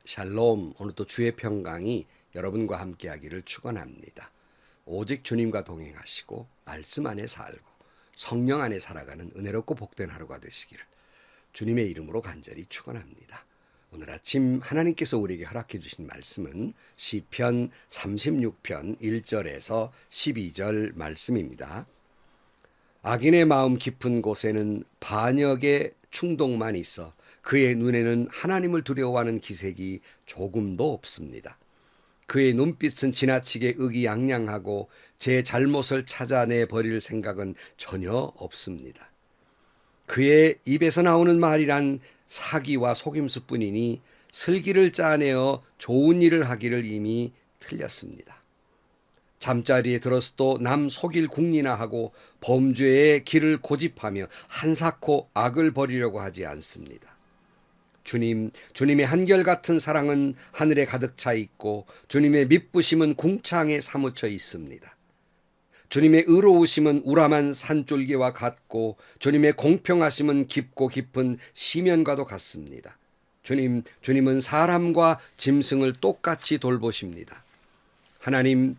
샬롬, 오늘 또 주의 평강이 여러분과 함께하기를 축원합니다. 오직 주님과 동행하시고 말씀 안에 살고 성령 안에 살아가는 은혜롭고 복된 하루가 되시기를 주님의 이름으로 간절히 축원합니다. 오늘 아침 하나님께서 우리에게 허락해 주신 말씀은 시편 36편 1절에서 12절 말씀입니다. 악인의 마음 깊은 곳에는 반역의 충동만 있어 그의 눈에는 하나님을 두려워하는 기색이 조금도 없습니다. 그의 눈빛은 지나치게 의기양양하고 제 잘못을 찾아내 버릴 생각은 전혀 없습니다. 그의 입에서 나오는 말이란 사기와 속임수뿐이니 슬기를 짜내어 좋은 일을 하기를 이미 틀렸습니다. 잠자리에 들어서도 남 속일 궁리나 하고 범죄의 길을 고집하며 한사코 악을 벌이려고 하지 않습니다. 주님의 한결같은 사랑은 하늘에 가득 차 있고 주님의 미쁘심은 궁창에 사무쳐 있습니다. 주님의 의로우심은 우람한 산줄기와 같고 주님의 공평하심은 깊고 깊은 시면과도 같습니다. 주님은 사람과 짐승을 똑같이 돌보십니다. 하나님,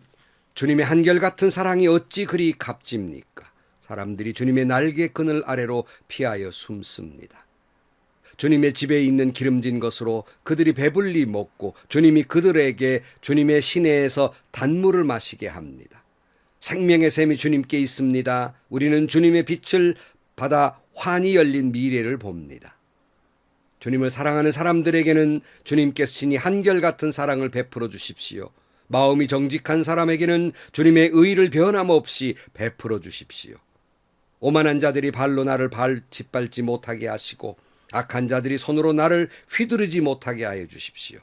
주님의 한결같은 사랑이 어찌 그리 값집니까? 사람들이 주님의 날개 그늘 아래로 피하여 숨습니다. 주님의 집에 있는 기름진 것으로 그들이 배불리 먹고 주님이 그들에게 주님의 시내에서 단물을 마시게 합니다. 생명의 샘이 주님께 있습니다. 우리는 주님의 빛을 받아 환히 열린 미래를 봅니다. 주님을 사랑하는 사람들에게는 주님께서 친히 한결같은 사랑을 베풀어 주십시오. 마음이 정직한 사람에게는 주님의 의를 변함없이 베풀어 주십시오. 오만한 자들이 발로 나를 짓밟지 못하게 하시고 악한 자들이 손으로 나를 휘두르지 못하게 하여 주십시오.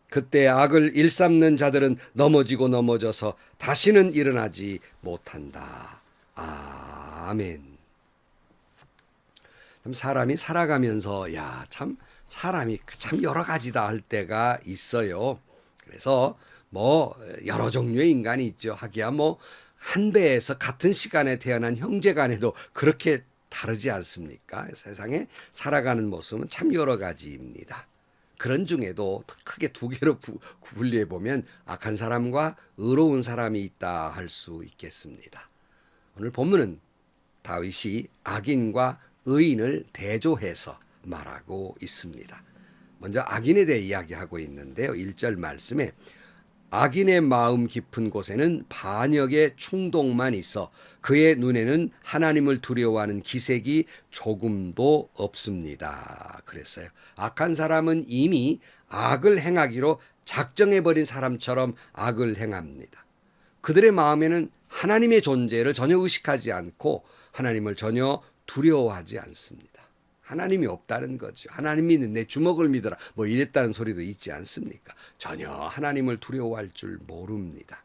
그때 악을 일삼는 자들은 넘어지고 넘어져서 다시는 일어나지 못한다. 아멘. 사람이 살아가면서 사람이 참 여러 가지다 할 때가 있어요. 그래서 여러 종류의 인간이 있죠. 하기야 한 배에서 같은 시간에 태어난 형제 간에도 그렇게 다르지 않습니까? 세상에 살아가는 모습은 참 여러 가지입니다. 그런 중에도 크게 두 개로 분리해 보면 악한 사람과 의로운 사람이 있다 할 수 있겠습니다. 오늘 본문은 다윗이 악인과 의인을 대조해서 말하고 있습니다. 먼저 악인에 대해 이야기하고 있는데요. 1절 말씀에 악인의 마음 깊은 곳에는 반역의 충동만 있어 그의 눈에는 하나님을 두려워하는 기색이 조금도 없습니다. 그랬어요. 악한 사람은 이미 악을 행하기로 작정해버린 사람처럼 악을 행합니다. 그들의 마음에는 하나님의 존재를 전혀 의식하지 않고 하나님을 전혀 두려워하지 않습니다. 하나님이 없다는 거죠. 하나님이 내 주먹을 믿어라 이랬다는 소리도 있지 않습니까? 전혀 하나님을 두려워할 줄 모릅니다.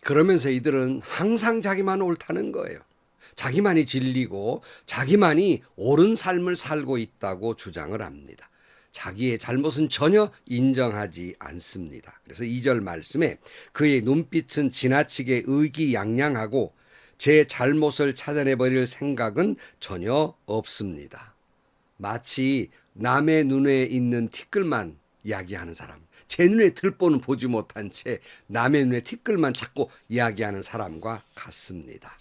그러면서 이들은 항상 자기만 옳다는 거예요. 자기만이 진리고 자기만이 옳은 삶을 살고 있다고 주장을 합니다. 자기의 잘못은 전혀 인정하지 않습니다. 그래서 2절 말씀에 그의 눈빛은 지나치게 의기양양하고 제 잘못을 찾아내버릴 생각은 전혀 없습니다. 마치 남의 눈에 있는 티끌만 이야기하는 사람, 제 눈에 들보는 보지 못한 채 남의 눈에 티끌만 찾고 이야기하는 사람과 같습니다.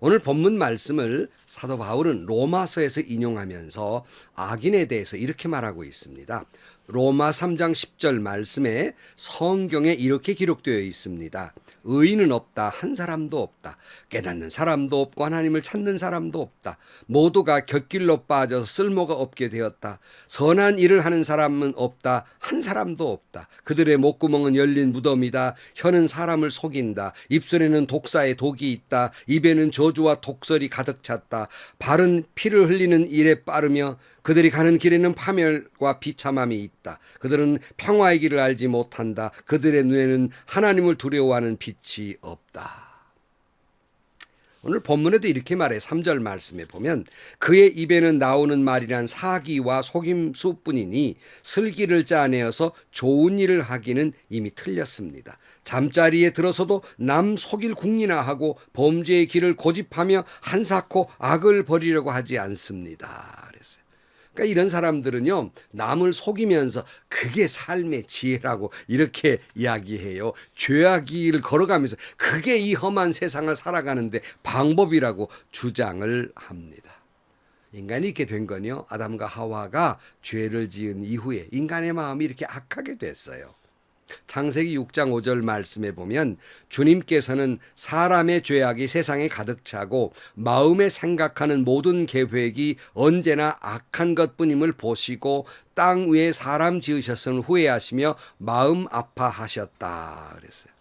오늘 본문 말씀을 사도 바울은 로마서에서 인용하면서 악인에 대해서 이렇게 말하고 있습니다. 로마 3장 10절 말씀에 성경에 이렇게 기록되어 있습니다. 의인은 없다. 한 사람도 없다. 깨닫는 사람도 없고 하나님을 찾는 사람도 없다. 모두가 곁길로 빠져서 쓸모가 없게 되었다. 선한 일을 하는 사람은 없다. 한 사람도 없다. 그들의 목구멍은 열린 무덤이다. 혀는 사람을 속인다. 입술에는 독사의 독이 있다. 입에는 저주와 독설이 가득 찼다. 발은 피를 흘리는 일에 빠르며 그들이 가는 길에는 파멸과 비참함이 있다. 그들은 평화의 길을 알지 못한다. 그들의 눈에는 하나님을 두려워하는 빛이 없다. 오늘 본문에도 이렇게 말해 3절 말씀에 보면 그의 입에는 나오는 말이란 사기와 속임수뿐이니 슬기를 짜내어서 좋은 일을 하기는 이미 틀렸습니다. 잠자리에 들어서도 남 속일 궁리나 하고 범죄의 길을 고집하며 한사코 악을 벌이려고 하지 않습니다. 그랬어요. 그러니까 이런 사람들은요, 남을 속이면서 그게 삶의 지혜라고 이렇게 이야기해요. 죄악을 걸어가면서 그게 이 험한 세상을 살아가는데 방법이라고 주장을 합니다. 인간이 이렇게 된 건요, 아담과 하와가 죄를 지은 이후에 인간의 마음이 이렇게 악하게 됐어요. 창세기 6장 5절 말씀에 보면 주님께서는 사람의 죄악이 세상에 가득 차고 마음에 생각하는 모든 계획이 언제나 악한 것뿐임을 보시고 땅 위에 사람 지으셨음을 후회하시며 마음 아파하셨다 그랬어요.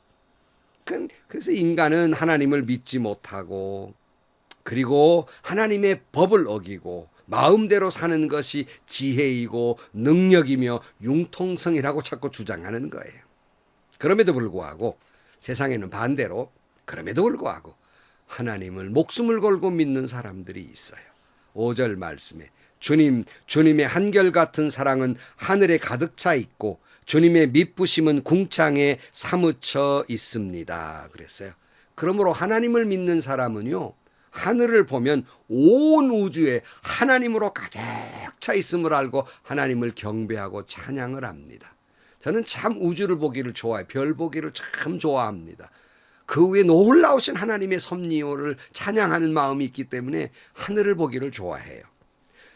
그래서 인간은 하나님을 믿지 못하고 그리고 하나님의 법을 어기고 마음대로 사는 것이 지혜이고 능력이며 융통성이라고 자꾸 주장하는 거예요. 그럼에도 불구하고 세상에는 반대로 그럼에도 불구하고 하나님을 목숨을 걸고 믿는 사람들이 있어요. 5절 말씀에 주님의 한결같은 사랑은 하늘에 가득 차 있고 주님의 미쁘심은 궁창에 사무쳐 있습니다. 그랬어요. 그러므로 하나님을 믿는 사람은요, 하늘을 보면 온 우주에 하나님으로 가득 차 있음을 알고 하나님을 경배하고 찬양을 합니다. 저는 참 우주를 보기를 좋아해요. 별 보기를 참 좋아합니다. 그 위에 놀라우신 하나님의 섭리를 찬양하는 마음이 있기 때문에 하늘을 보기를 좋아해요.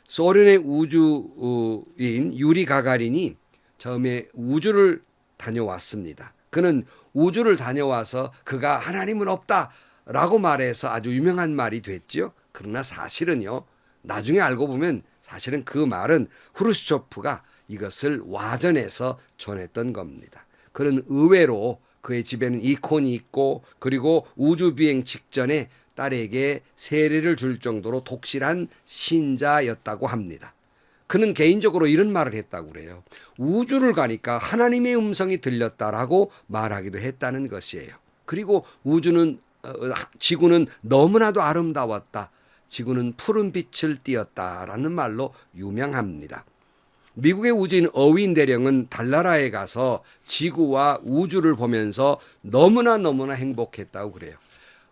소련의 우주인 유리 가가린이 처음에 우주를 다녀왔습니다. 그는 우주를 다녀와서 그가 하나님은 없다 라고 말해서 아주 유명한 말이 됐죠. 그러나 사실은요, 나중에 알고 보면 사실은 그 말은 후르시초프가 이것을 와전해서 전했던 겁니다. 그는 의외로 그의 집에는 이콘이 있고 그리고 우주 비행 직전에 딸에게 세례를 줄 정도로 독실한 신자였다고 합니다. 그는 개인적으로 이런 말을 했다고 그래요. 우주를 가니까 하나님의 음성이 들렸다라고 말하기도 했다는 것이에요. 그리고 지구는 너무나도 아름다웠다. 지구는 푸른 빛을 띠었다라는 말로 유명합니다. 미국의 우주인 어윈 대령은 달나라에 가서 지구와 우주를 보면서 너무나 행복했다고 그래요.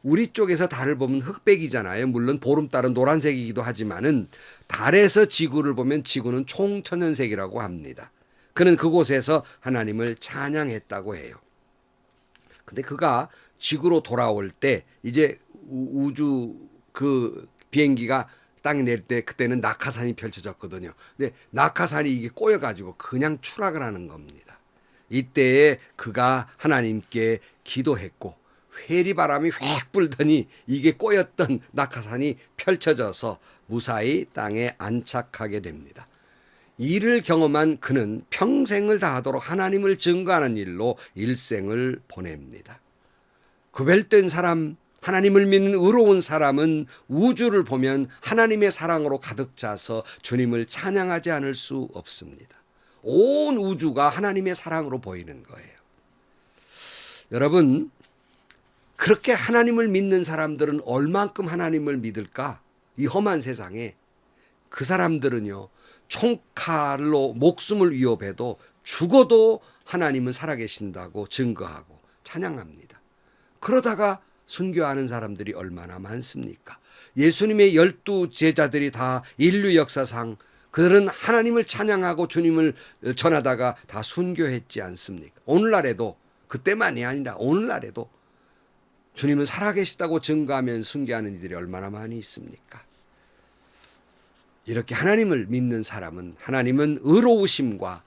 우리 쪽에서 달을 보면 흑백이잖아요. 물론 보름달은 노란색이기도 하지만은 달에서 지구를 보면 지구는 총천연색이라고 합니다. 그는 그곳에서 하나님을 찬양했다고 해요. 근데 그가 지구로 돌아올 때 이제 우주 그 비행기가 땅에 내릴 때 그때는 낙하산이 펼쳐졌거든요. 근데 낙하산이 이게 꼬여가지고 그냥 추락을 하는 겁니다. 이때에 그가 하나님께 기도했고 회리바람이 휙 불더니 이게 꼬였던 낙하산이 펼쳐져서 무사히 땅에 안착하게 됩니다. 이를 경험한 그는 평생을 다하도록 하나님을 증거하는 일로 일생을 보냅니다. 구별된 사람, 하나님을 믿는 의로운 사람은 우주를 보면 하나님의 사랑으로 가득 차서 주님을 찬양하지 않을 수 없습니다. 온 우주가 하나님의 사랑으로 보이는 거예요. 여러분, 그렇게 하나님을 믿는 사람들은 얼만큼 하나님을 믿을까? 이 험한 세상에 그 사람들은요, 총칼로 목숨을 위협해도 죽어도 하나님은 살아계신다고 증거하고 찬양합니다. 그러다가 순교하는 사람들이 얼마나 많습니까? 예수님의 12 제자들이 다 인류 역사상 그들은 하나님을 찬양하고 주님을 전하다가 다 순교했지 않습니까? 오늘날에도, 그때만이 아니라 오늘날에도 주님은 살아계시다고 증거하면 순교하는 이들이 얼마나 많이 있습니까? 이렇게 하나님을 믿는 사람은 하나님은 의로우심과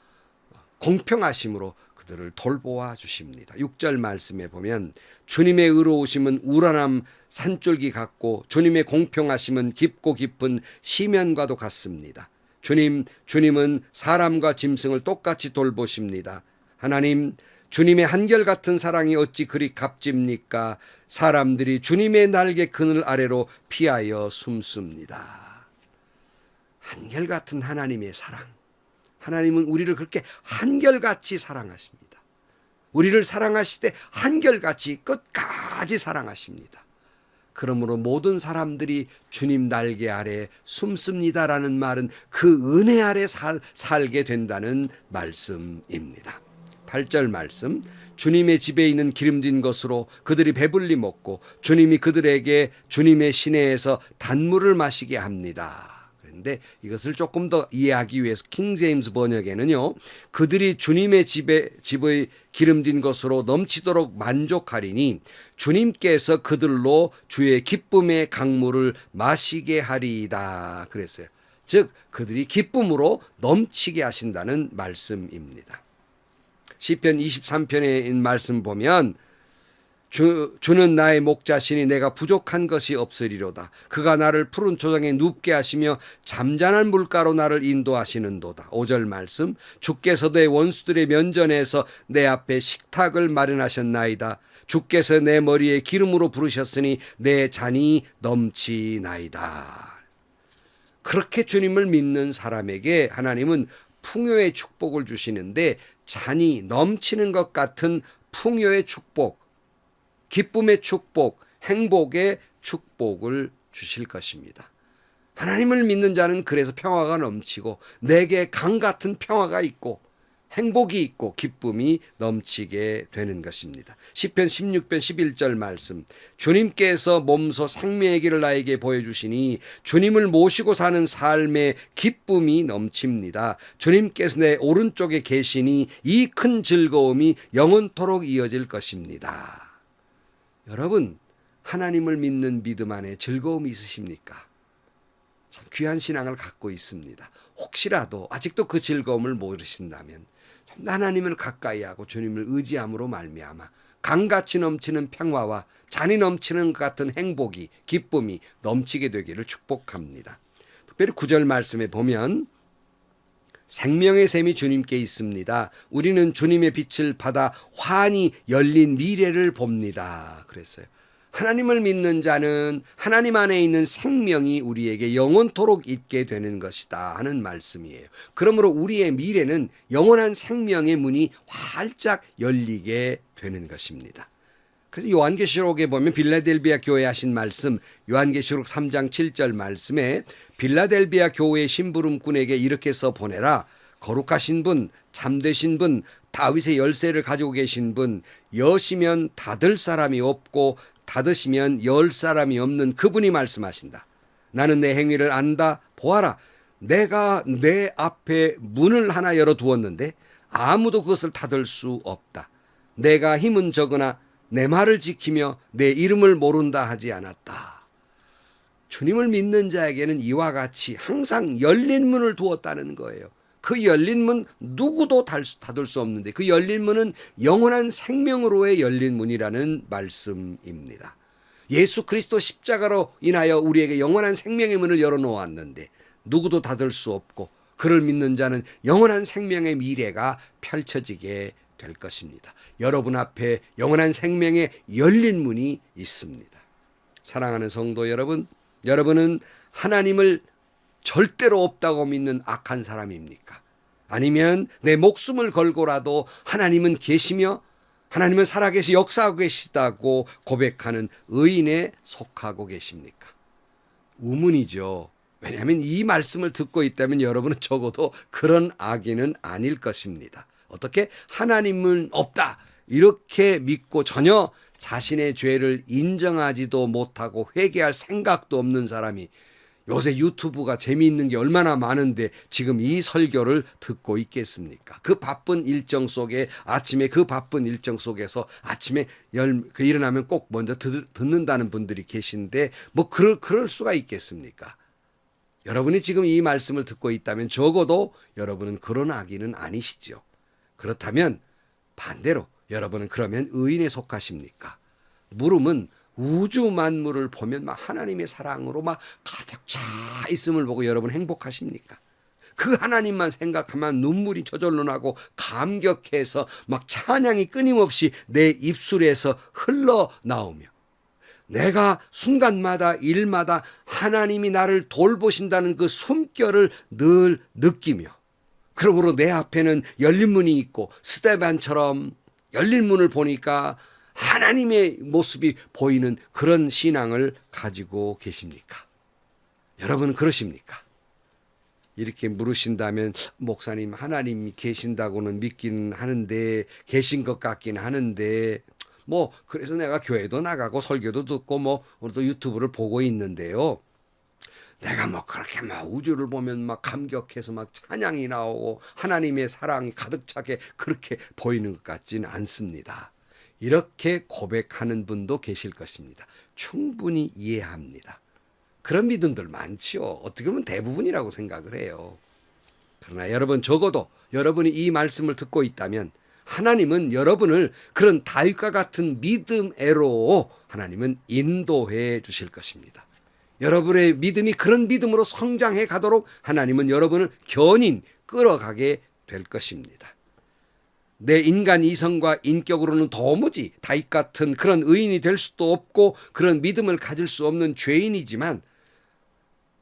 공평하심으로 그들을 돌보아 주십니다. 6절 말씀에 보면 주님의 의로우심은 우러남 산줄기 같고 주님의 공평하심은 깊고 깊은 시면과도 같습니다. 주님은 사람과 짐승을 똑같이 돌보십니다. 하나님, 주님의 한결같은 사랑이 어찌 그리 값집니까? 사람들이 주님의 날개 그늘 아래로 피하여 숨습니다. 한결같은 하나님의 사랑. 하나님은 우리를 그렇게 한결같이 사랑하십니다. 우리를 사랑하실 때 한결같이 끝까지 사랑하십니다. 그러므로 모든 사람들이 주님 날개 아래 숨습니다라는 말은 그 은혜 아래 살게 된다는 말씀입니다. 8절 말씀, 주님의 집에 있는 기름진 것으로 그들이 배불리 먹고 주님이 그들에게 주님의 시내에서 단물을 마시게 합니다. 하는데 이것을 조금 더 이해하기 위해서 킹 제임스 번역에는요. 그들이 주님의 집의 기름진 것으로 넘치도록 만족하리니 주님께서 그들로 주의 기쁨의 강물을 마시게 하리이다 그랬어요. 즉 그들이 기쁨으로 넘치게 하신다는 말씀입니다. 시편 23편의 말씀 보면 주는 나의 목자시니 내가 부족한 것이 없으리로다. 그가 나를 푸른 초장에 눕게 하시며 잠잠한 물가로 나를 인도하시는도다. 5절 말씀 주께서 내 원수들의 면전에서 내 앞에 식탁을 마련하셨나이다. 주께서 내 머리에 기름으로 부르셨으니 내 잔이 넘치나이다. 그렇게 주님을 믿는 사람에게 하나님은 풍요의 축복을 주시는데 잔이 넘치는 것 같은 풍요의 축복, 기쁨의 축복, 행복의 축복을 주실 것입니다. 하나님을 믿는 자는 그래서 평화가 넘치고 내게 강 같은 평화가 있고 행복이 있고 기쁨이 넘치게 되는 것입니다. 시편 16편 11절 말씀 주님께서 몸소 생명의 길을 나에게 보여주시니 주님을 모시고 사는 삶의 기쁨이 넘칩니다. 주님께서 내 오른쪽에 계시니 이 큰 즐거움이 영원토록 이어질 것입니다. 여러분 하나님을 믿는 믿음 안에 즐거움이 있으십니까? 참 귀한 신앙을 갖고 있습니다. 혹시라도 아직도 그 즐거움을 모르신다면 하나님을 가까이 하고 주님을 의지함으로 말미암아 강같이 넘치는 평화와 잔이 넘치는 것 같은 행복이 기쁨이 넘치게 되기를 축복합니다. 특별히 9절 말씀에 보면 생명의 샘이 주님께 있습니다. 우리는 주님의 빛을 받아 환히 열린 미래를 봅니다. 그랬어요. 하나님을 믿는 자는 하나님 안에 있는 생명이 우리에게 영원토록 있게 되는 것이다 하는 말씀이에요. 그러므로 우리의 미래는 영원한 생명의 문이 활짝 열리게 되는 것입니다. 그래서 요한계시록에 보면 빌라델비아 교회에 하신 말씀 요한계시록 3장 7절 말씀에 빌라델비아 교회의 심부름꾼에게 이렇게 써 보내라. 거룩하신 분, 참되신 분, 다윗의 열쇠를 가지고 계신 분, 여시면 닫을 사람이 없고 닫으시면 열 사람이 없는 그분이 말씀하신다. 나는 내 행위를 안다. 보아라. 내가 내 앞에 문을 하나 열어두었는데 아무도 그것을 닫을 수 없다. 내가 힘은 적으나 내 말을 지키며 내 이름을 모른다 하지 않았다. 주님을 믿는 자에게는 이와 같이 항상 열린 문을 두었다는 거예요. 그 열린 문 누구도 닫을 수 없는데 그 열린 문은 영원한 생명으로의 열린 문이라는 말씀입니다. 예수 그리스도 십자가로 인하여 우리에게 영원한 생명의 문을 열어놓았는데 누구도 닫을 수 없고 그를 믿는 자는 영원한 생명의 미래가 펼쳐지게 될 것입니다. 여러분 앞에 영원한 생명의 열린 문이 있습니다. 사랑하는 성도 여러분, 여러분은 하나님을 절대로 없다고 믿는 악한 사람입니까? 아니면 내 목숨을 걸고라도 하나님은 계시며 하나님은 살아계시 역사하고 계시다고 고백하는 의인에 속하고 계십니까? 우문이죠. 왜냐하면 이 말씀을 듣고 있다면 여러분은 적어도 그런 악인은 아닐 것입니다. 어떻게? 하나님은 없다 이렇게 믿고 전혀 자신의 죄를 인정하지도 못하고 회개할 생각도 없는 사람이 요새 유튜브가 재미있는 게 얼마나 많은데 지금 이 설교를 듣고 있겠습니까? 그 바쁜 일정 속에 아침에 그 바쁜 일정 속에서 아침에 일어나면 꼭 먼저 듣는다는 분들이 계신데 뭐 그럴 수가 있겠습니까? 여러분이 지금 이 말씀을 듣고 있다면 적어도 여러분은 그런 악인은 아니시죠. 그렇다면 반대로 여러분은 그러면 의인에 속하십니까? 물음은 우주 만물을 보면 막 하나님의 사랑으로 막 가득 차 있음을 보고 여러분 행복하십니까? 그 하나님만 생각하면 눈물이 저절로 나고 감격해서 막 찬양이 끊임없이 내 입술에서 흘러나오며 내가 순간마다 일마다 하나님이 나를 돌보신다는 그 숨결을 늘 느끼며 그러므로 내 앞에는 열린 문이 있고 스데반처럼 열린 문을 보니까 하나님의 모습이 보이는 그런 신앙을 가지고 계십니까? 여러분은 그러십니까? 이렇게 물으신다면 목사님 하나님이 계신다고는 믿기는 하는데 계신 것 같긴 하는데 뭐 그래서 내가 교회도 나가고 설교도 듣고 뭐 오늘도 유튜브를 보고 있는데요. 내가 뭐 그렇게 막 우주를 보면 막 감격해서 막 찬양이 나오고 하나님의 사랑이 가득 차게 그렇게 보이는 것 같지는 않습니다. 이렇게 고백하는 분도 계실 것입니다. 충분히 이해합니다. 그런 믿음들 많지요. 어떻게 보면 대부분이라고 생각을 해요. 그러나 여러분, 적어도 여러분이 이 말씀을 듣고 있다면 하나님은 여러분을 그런 다윗과 같은 믿음으로 하나님은 인도해 주실 것입니다. 여러분의 믿음이 그런 믿음으로 성장해 가도록 하나님은 여러분을 견인 끌어가게 될 것입니다. 내 인간 이성과 인격으로는 도무지 다윗 같은 그런 의인이 될 수도 없고 그런 믿음을 가질 수 없는 죄인이지만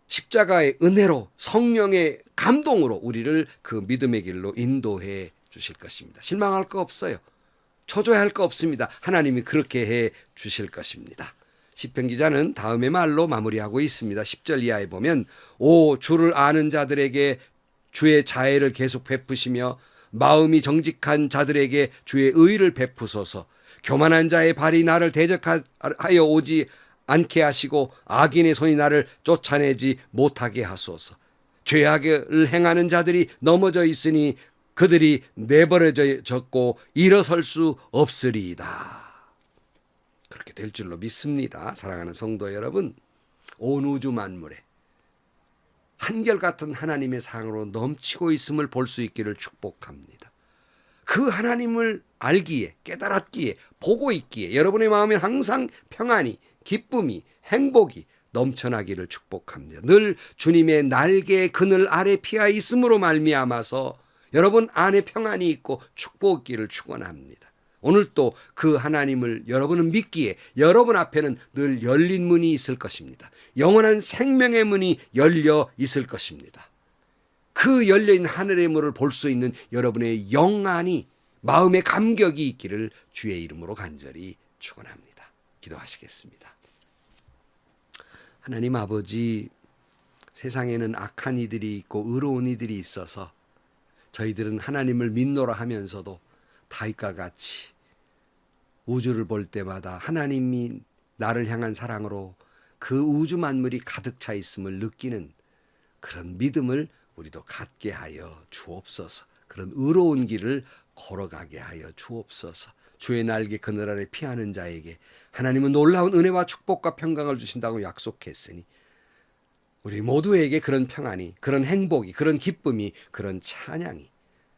십자가의 은혜로 성령의 감동으로 우리를 그 믿음의 길로 인도해 주실 것입니다. 실망할 거 없어요. 초조해할 거 없습니다. 하나님이 그렇게 해 주실 것입니다. 시편 기자는 다음의 말로 마무리하고 있습니다. 10절 이하에 보면 오 주를 아는 자들에게 주의 자애를 계속 베푸시며 마음이 정직한 자들에게 주의 의를 베푸소서. 교만한 자의 발이 나를 대적하여 오지 않게 하시고 악인의 손이 나를 쫓아내지 못하게 하소서. 죄악을 행하는 자들이 넘어져 있으니 그들이 내버려졌고 일어설 수 없으리이다. 그렇게 될 줄로 믿습니다. 사랑하는 성도 여러분, 온 우주 만물에 한결같은 하나님의 사랑으로 넘치고 있음을 볼 수 있기를 축복합니다. 그 하나님을 알기에, 깨달았기에, 보고 있기에 여러분의 마음에 항상 평안이, 기쁨이, 행복이 넘쳐나기를 축복합니다. 늘 주님의 날개의 그늘 아래 피하 있음으로 말미암아서 여러분 안에 평안이 있고 축복이기를 축원합니다. 오늘 또 그 하나님을 여러분은 믿기에 여러분 앞에는 늘 열린 문이 있을 것입니다. 영원한 생명의 문이 열려 있을 것입니다. 그 열려있는 하늘의 문을 볼 수 있는 여러분의 영안이, 마음의 감격이 있기를 주의 이름으로 간절히 축원합니다. 기도하시겠습니다. 하나님 아버지, 세상에는 악한 이들이 있고 의로운 이들이 있어서 저희들은 하나님을 믿노라 하면서도 다윗과 같이 우주를 볼 때마다 하나님이 나를 향한 사랑으로 그 우주 만물이 가득 차 있음을 느끼는 그런 믿음을 우리도 갖게 하여 주옵소서. 그런 의로운 길을 걸어가게 하여 주옵소서. 주의 날개 그늘 아래 피하는 자에게 하나님은 놀라운 은혜와 축복과 평강을 주신다고 약속했으니 우리 모두에게 그런 평안이, 그런 행복이, 그런 기쁨이, 그런 찬양이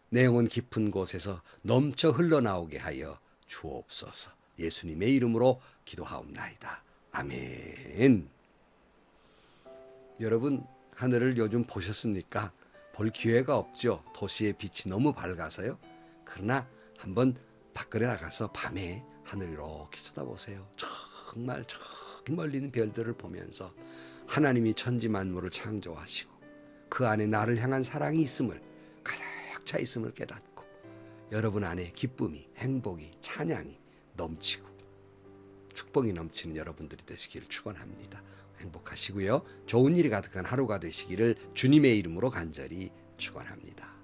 내 영혼 깊은 곳에서 넘쳐 흘러나오게 하여 주옵소서. 예수님의 이름으로 기도하옵나이다. 아멘. 여러분, 하늘을 요즘 보셨습니까? 볼 기회가 없죠. 도시의 빛이 너무 밝아서요. 그러나 한번 밖으로 나가서 밤에 하늘 이렇게 쳐다보세요. 정말 저 멀리 있는 별들을 보면서 하나님이 천지 만물을 창조하시고 그 안에 나를 향한 사랑이 있음을, 가득 차 있음을 깨닫고 여러분 안에 기쁨이, 행복이, 찬양이 넘치고 축복이 넘치는 여러분들이 되시기를 축원합니다. 행복하시고요. 좋은 일이 가득한 하루가 되시기를 주님의 이름으로 간절히 축원합니다.